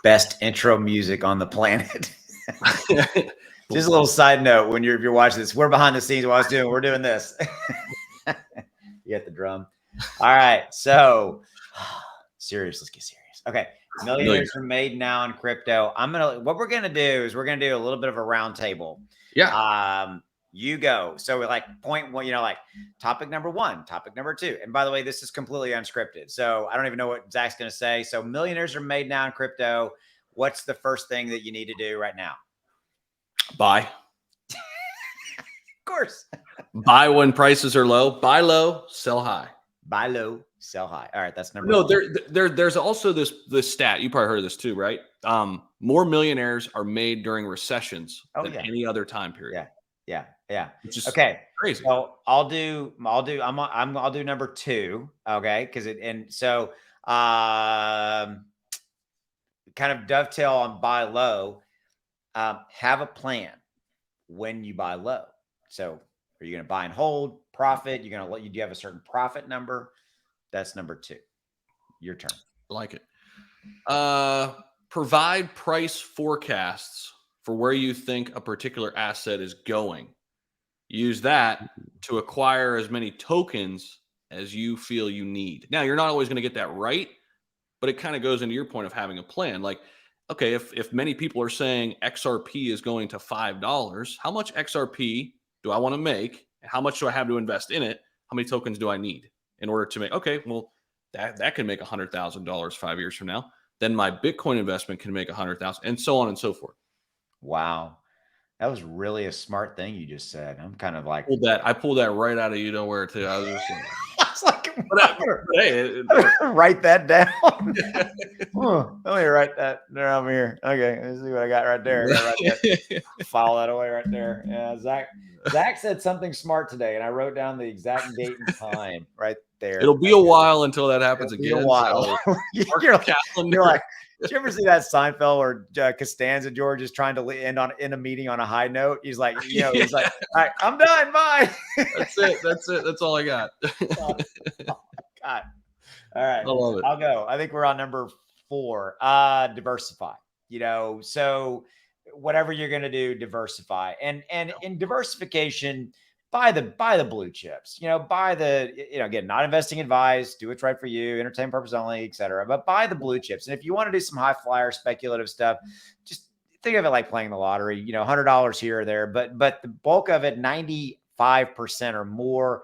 best intro music on the planet. Just a little side note: when if you're watching this, we're behind the scenes. While I was doing, we're doing this. You get the drum. All right, so serious. Let's get serious. Okay, millionaires are made now in crypto. What we're gonna do is we're gonna do a little bit of a round table. Yeah. You go. So like point one, like topic number one, topic number two. And by the way, this is completely unscripted. So I don't even know what Zach's going to say. So millionaires are made now in crypto. What's the first thing that you need to do right now? Buy. Of course. Buy when prices are low. Buy low, sell high. Buy low, sell high. All right, that's number one. There's also this stat. You probably heard of this too, right? More millionaires are made during recessions than any other time period. Yeah. Okay. Crazy. So I'll do number two. Okay. Kind of dovetail on buy low. Have a plan when you buy low. So are you going to buy and hold profit? Do you have a certain profit number? That's number two. Your turn. I like it. Provide price forecasts for where you think a particular asset is going. Use that to acquire as many tokens as you feel you need. Now, you're not always going to get that right, but it kind of goes into your point of having a plan. Like, okay, if many people are saying XRP is going to $5, how much XRP do I want to make? How much do I have to invest in it? How many tokens do I need in order to make? Okay, well, that can make $100,000 5 years from now. Then my Bitcoin investment can make $100,000, and so on and so forth. Wow. That was really a smart thing you just said. I'm kind of like I pulled that right out of you know where too. I was just write that down. Let me write that down here. Okay, let's see what I got right there. File that away right there. Yeah, Zach said something smart today, and I wrote down the exact date and time right there. It'll be a while until that happens again. A while. So you're like, did you ever see that Seinfeld where Costanza George is trying to end a meeting on a high note? He's like, he's like, all right, I'm done. Bye. That's it. That's all I got. Oh God. All right. I love it. I'll go. I think we're on number 4. Diversify. So whatever you're going to do, diversify. And in diversification, buy the blue chips, again, not investing advice, do what's right for you, entertainment purpose only, etc. But buy the blue chips. And if you want to do some high flyer speculative stuff, just think of it like playing the lottery, $100 here or there, but the bulk of it, 95% or more,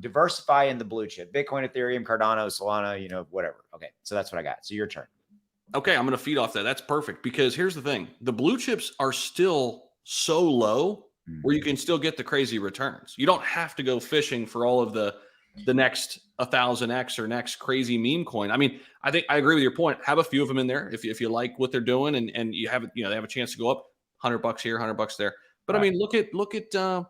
diversify in the blue chip, Bitcoin, Ethereum, Cardano, Solana, whatever. Okay. So that's what I got. So your turn. Okay. I'm going to feed off that. That's perfect, because here's the thing. The blue chips are still so low where you can still get the crazy returns. You don't have to go fishing for all of the next 1000x or next crazy meme coin. I mean, I think I agree with your point. Have a few of them in there if you like what they're doing, and you have they have a chance to go up $100 here, $100 there. But right. I mean, look at VeChain.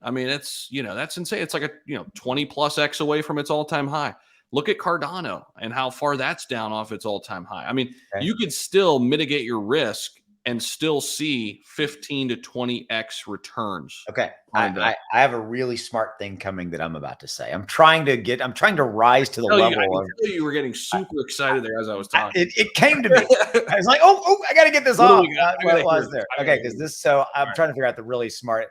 I mean, it's that's insane. It's like a 20+x away from its all-time high. Look at Cardano and how far that's down off its all-time high. I mean, you could still mitigate your risk and still see 15 to 20x returns. Okay. I have a really smart thing coming that I'm about to say. I'm trying to rise to the level. You were getting super excited there as I was talking. It came to me. I was like, oh, I got to get this off. What was there? Okay. I'm trying to figure out the really smart,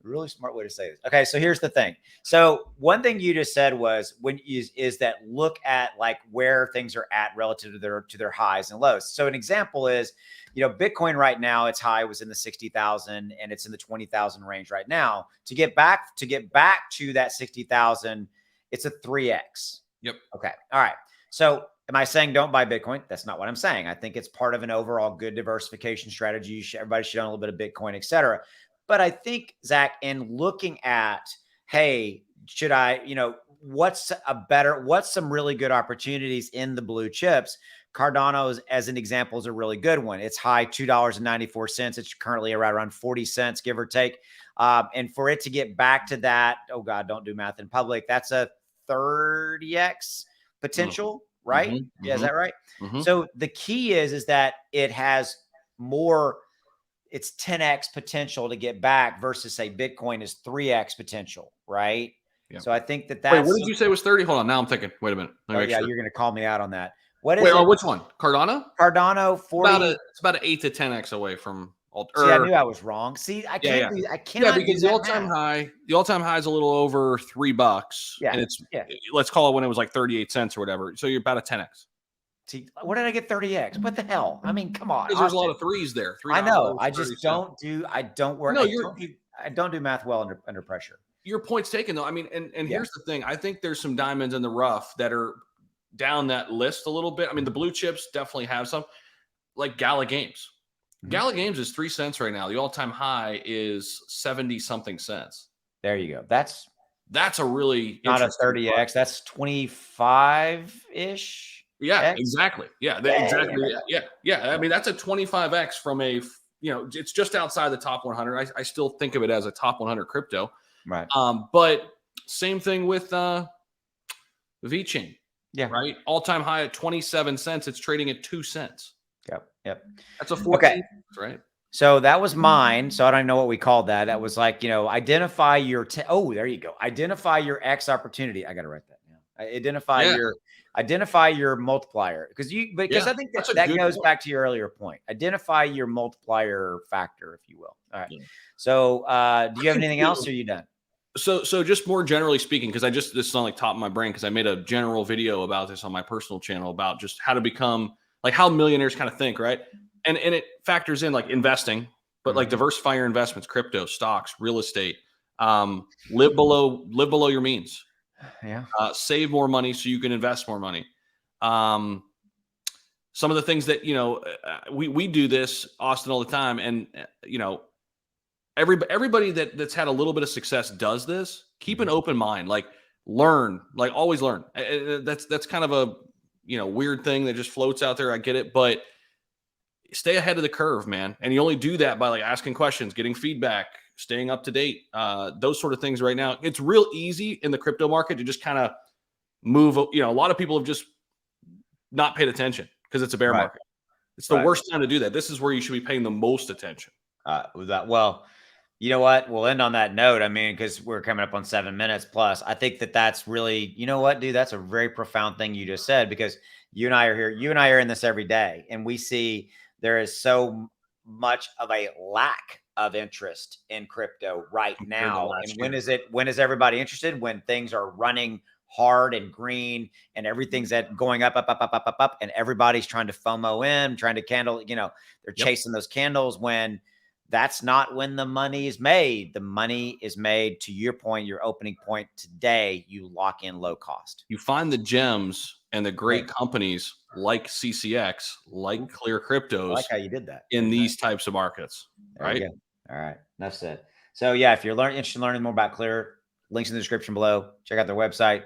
really smart way to say this. Okay. So here's the thing. So one thing you just said was is that look at like where things are at relative to their highs and lows. So an example is, Bitcoin right now, its high was in the 60,000 and it's in the 20,000 range right now. To get back to that 60,000, it's a 3x. Yep. Okay. All right. So am I saying don't buy Bitcoin? That's not what I'm saying. I think it's part of an overall good diversification strategy. Everybody should own a little bit of Bitcoin, et cetera. But I think, Zach, in looking at, hey, should I, what's some really good opportunities in the blue chips? Cardano, as an example, is a really good one. It's high $2.94. It's currently around 40 cents, give or take. And for it to get back to that, oh God, don't do math in public. That's a 30x potential, right? Mm-hmm. Yeah, is that right? Mm-hmm. So the key is that it has more. It's 10x potential to get back versus say Bitcoin is 3x potential, right? Yeah. So I think that's. Wait, what did you say was 30? Hold on, now I'm thinking. Wait a minute. You're going to call me out on that. What is Wait, it? which one? Cardano? Cardano 40. It's about an 8 to 10x away from See, I knew I was wrong. See, I yeah, can't yeah. do. I Yeah, cannot do because that math. the all-time high is a little over $3, Yeah, and it's yeah. let's call it when it was like 38 cents or whatever. So you're about a 10x. See, where did I get 30x? What the hell? I mean, come on, Because there's a lot Austin. of threes there. $3, I know. I 30 just cents. don't do. I don't work. No, I don't do math well under pressure. your point's taken though. I mean, and Yeah. here's the thing. I think there's some diamonds in the rough that are down that list a little bit. I mean, the blue chips definitely have some, like Gala Games. Gala Games is 3 cents right now. The all-time high is 70 something cents. There you go. That's a really not a interesting 30x. That's 25-ish. Yeah, X. exactly. Yeah, exactly. Yeah. I mean, that's a 25x from a, it's just outside the top 100. I still think of it as a top 100 crypto. Right. But same thing with VeChain. Yeah. Right. All-time high at 27 cents. It's trading at 2 cents. Yep. That's a 14. Right. So that was mine. So I don't know what we called that. That was like, identify your, there you go. Identify your X opportunity. I got to write that now. Identify your multiplier because I think that goes back to your earlier point. Identify your multiplier factor, if you will. All right. Yeah. So do you have anything else or are you done? So just more generally speaking, because this is on like top of my brain because I made a general video about this on my personal channel about just how to become like how millionaires kind of think, right? And it factors in like investing, but like diversify your investments, crypto, stocks, real estate, live below your means. Yeah. Save more money so you can invest more money. Some of the things that, we do this, Austin, all the time. And, everybody that's had a little bit of success does this. Keep an open mind, like learn, like always learn. That's kind of a, weird thing that just floats out there. I get it, but stay ahead of the curve, man. And you only do that by like asking questions, getting feedback, staying up to date, those sort of things right now. It's real easy in the crypto market to just kind of move. A lot of people have just not paid attention because it's a bear market. It's the worst time to do that. This is where you should be paying the most attention. Well, you know what? We'll end on that note. I mean, because we're coming up on 7 minutes plus. I think that's really, you know what, dude? That's a very profound thing you just said because you and I are here. You and I are in this every day, and we see there is so much of a lack of interest in crypto right now. And when is everybody interested? When things are running hard and green and everything's going up, and everybody's trying to FOMO in, trying to they're chasing those candles when that's not when the money is made. The money is made, to your point, your opening point today, you lock in low cost. You find the gems and the great companies like CCX, like ClearCryptos. I like how you did that. In these types of markets, right? All right. That's it. So yeah, if you're interested in learning more about Clear, links in the description below. Check out their website.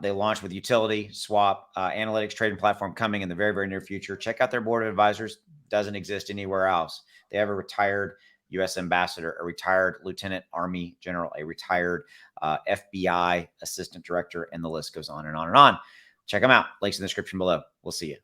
They launched with utility, swap, analytics, trading platform coming in the very, very near future. Check out their board of advisors. Doesn't exist anywhere else. They have a retired U.S. ambassador, a retired lieutenant army general, a retired FBI assistant director, and the list goes on and on and on. Check them out. Links in the description below. We'll see you.